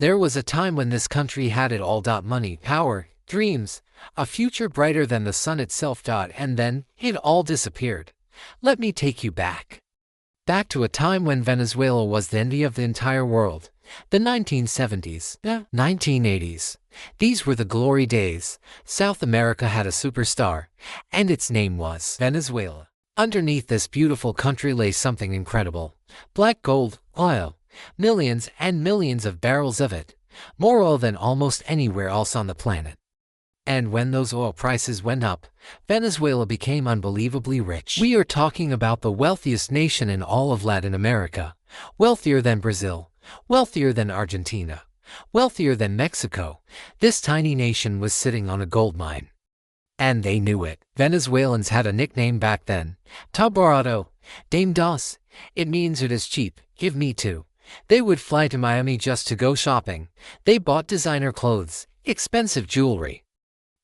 There was a time when this country had it all. Money, power, dreams, a future brighter than the sun itself. And then, it all disappeared. Let me take you back. Back to a time when Venezuela was the envy of the entire world. The 1970s, 1980s. These were the glory days. South America had a superstar, and its name was Venezuela. Underneath this beautiful country lay something incredible. Black gold, oil, millions and millions of barrels of it. More oil than almost anywhere else on the planet. And when those oil prices went up, Venezuela became unbelievably rich. We are talking about the wealthiest nation in all of Latin America. Wealthier than Brazil, wealthier than Argentina, wealthier than Mexico. This tiny nation was sitting on a gold mine. And they knew it. Venezuelans had a nickname back then. Tá barato, Dame Dos. It means it is cheap, give me two. They would fly to Miami just to go shopping. They bought designer clothes, expensive jewelry.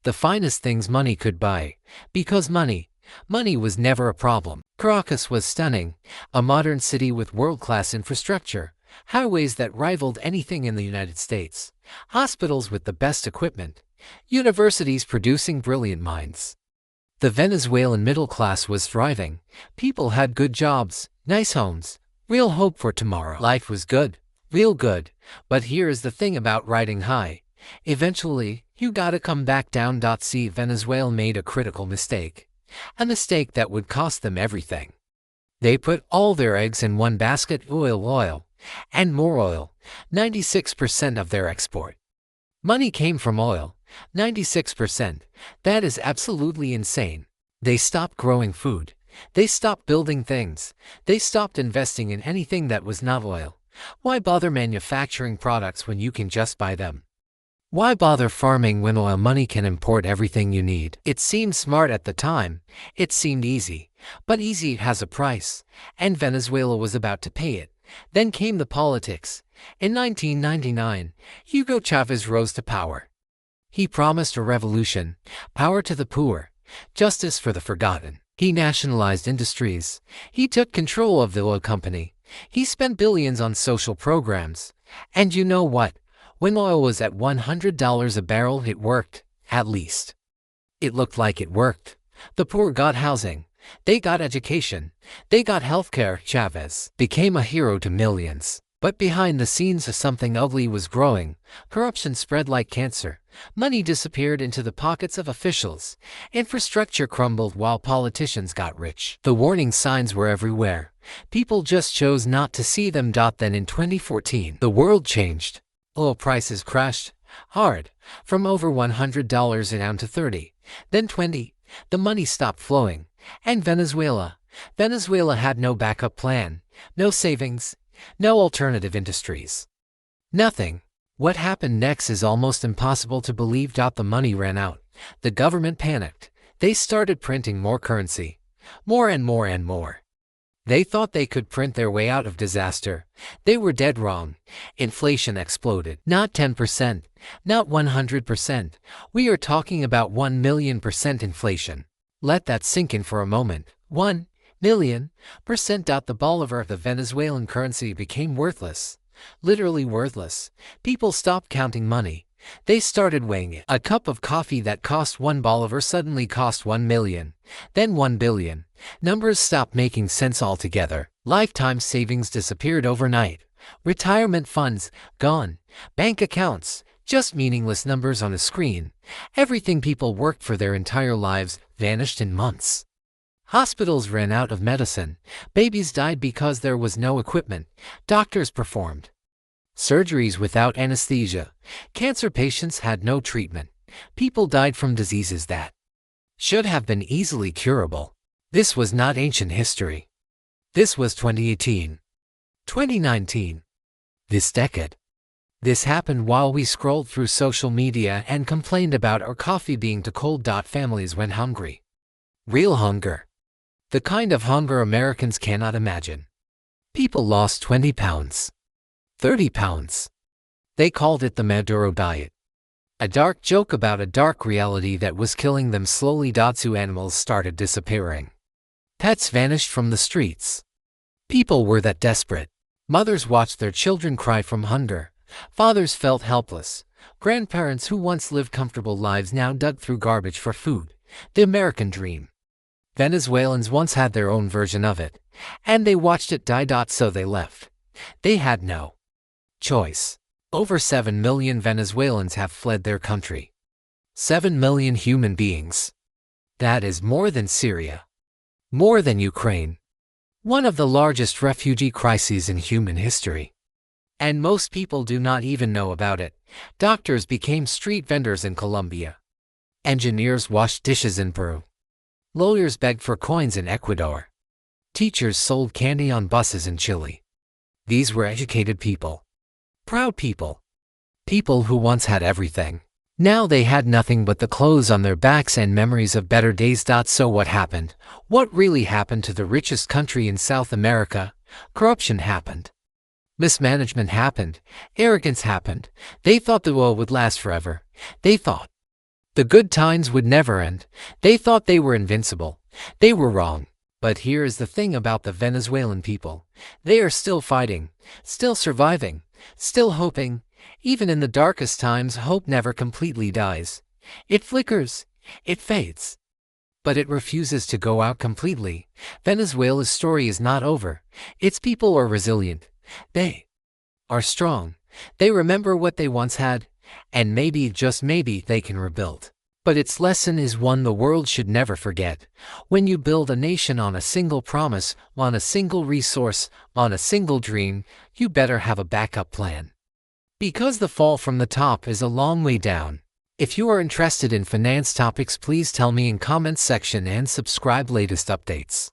The finest things money could buy. Because money was never a problem. Caracas was stunning, a modern city with world-class infrastructure, highways that rivaled anything in the United States, hospitals with the best equipment, universities producing brilliant minds. The Venezuelan middle class was thriving. People had good jobs, nice homes, real hope for tomorrow. Life was good, real good. But here is the thing about riding high. Eventually, you gotta come back down. See, Venezuela made a critical mistake. A mistake that would cost them everything. They put all their eggs in one basket: oil, and more oil. 96% of their export money came from oil. 96%. That is absolutely insane. They stopped growing food. They stopped building things. They stopped investing in anything that was not oil. Why bother manufacturing products when you can just buy them? Why bother farming when oil money can import everything you need? It seemed smart at the time. It seemed easy. But easy has a price. And Venezuela was about to pay it. Then came the politics. In 1999, Hugo Chávez rose to power. He promised a revolution, power to the poor, justice for the forgotten. He nationalized industries. He took control of the oil company. He spent billions on social programs. And you know what? When oil was at $100 a barrel, it worked, at least. It looked like it worked. The poor got housing. They got education. They got healthcare. Chávez became a hero to millions. But behind the scenes, something ugly was growing. Corruption spread like cancer. Money disappeared into the pockets of officials. Infrastructure crumbled while politicians got rich. The warning signs were everywhere. People just chose not to see them. Then in 2014, the world changed. Oil prices crashed hard, from over $100 down to $30, then $20. The money stopped flowing. And Venezuela had no backup plan, no savings, no alternative industries. Nothing. What happened next is almost impossible to believe. The money ran out. The government panicked. They started printing more currency. More and more and more. They thought they could print their way out of disaster. They were dead wrong. Inflation exploded. Not 10%, not 100%. We are talking about 1,000,000% inflation. Let that sink in for a moment. 1,000,000%. The bolivar, the Venezuelan currency, became worthless. Literally worthless. People stopped counting money. They started weighing it. A cup of coffee that cost 1 bolivar suddenly cost 1 million, then 1 billion. Numbers stopped making sense altogether. Lifetime savings disappeared overnight. Retirement funds, gone. Bank accounts, just meaningless numbers on a screen. Everything people worked for their entire lives vanished in months. Hospitals ran out of medicine. Babies died because there was no equipment. Doctors performed surgeries without anesthesia. Cancer patients had no treatment. People died from diseases that should have been easily curable. This was not ancient history. This was 2018. 2019. This decade. This happened while we scrolled through social media and complained about our coffee being too cold. Families went hungry. Real hunger. The kind of hunger Americans cannot imagine. People lost 20 pounds. 30 pounds. They called it the Maduro diet. A dark joke about a dark reality that was killing them slowly. Zoo animals started disappearing. Pets vanished from the streets. People were that desperate. Mothers watched their children cry from hunger. Fathers felt helpless. Grandparents who once lived comfortable lives now dug through garbage for food. The American dream. Venezuelans once had their own version of it, and they watched it die. So they left. They had no choice. Over 7 million Venezuelans have fled their country. 7 million human beings. That is more than Syria. More than Ukraine. One of the largest refugee crises in human history. And most people do not even know about it. Doctors became street vendors in Colombia. Engineers washed dishes in Peru. Lawyers begged for coins in Ecuador. Teachers sold candy on buses in Chile. These were educated people. Proud people. People who once had everything. Now they had nothing but the clothes on their backs and memories of better days. So what happened? What really happened to the richest country in South America? Corruption happened. Mismanagement happened. Arrogance happened. They thought the world would last forever. They thought the good times would never end. They thought they were invincible. They were wrong. But here is the thing about the Venezuelan people. They are still fighting, still surviving, still hoping. Even in the darkest times, hope never completely dies. It flickers, it fades. But it refuses to go out completely. Venezuela's story is not over. Its people are resilient. They are strong. They remember what they once had, and maybe, just maybe, they can rebuild. But its lesson is one the world should never forget. When you build a nation on a single promise, on a single resource, on a single dream, you better have a backup plan. Because the fall from the top is a long way down. If you are interested in finance topics, please tell me in comments section and subscribe latest updates.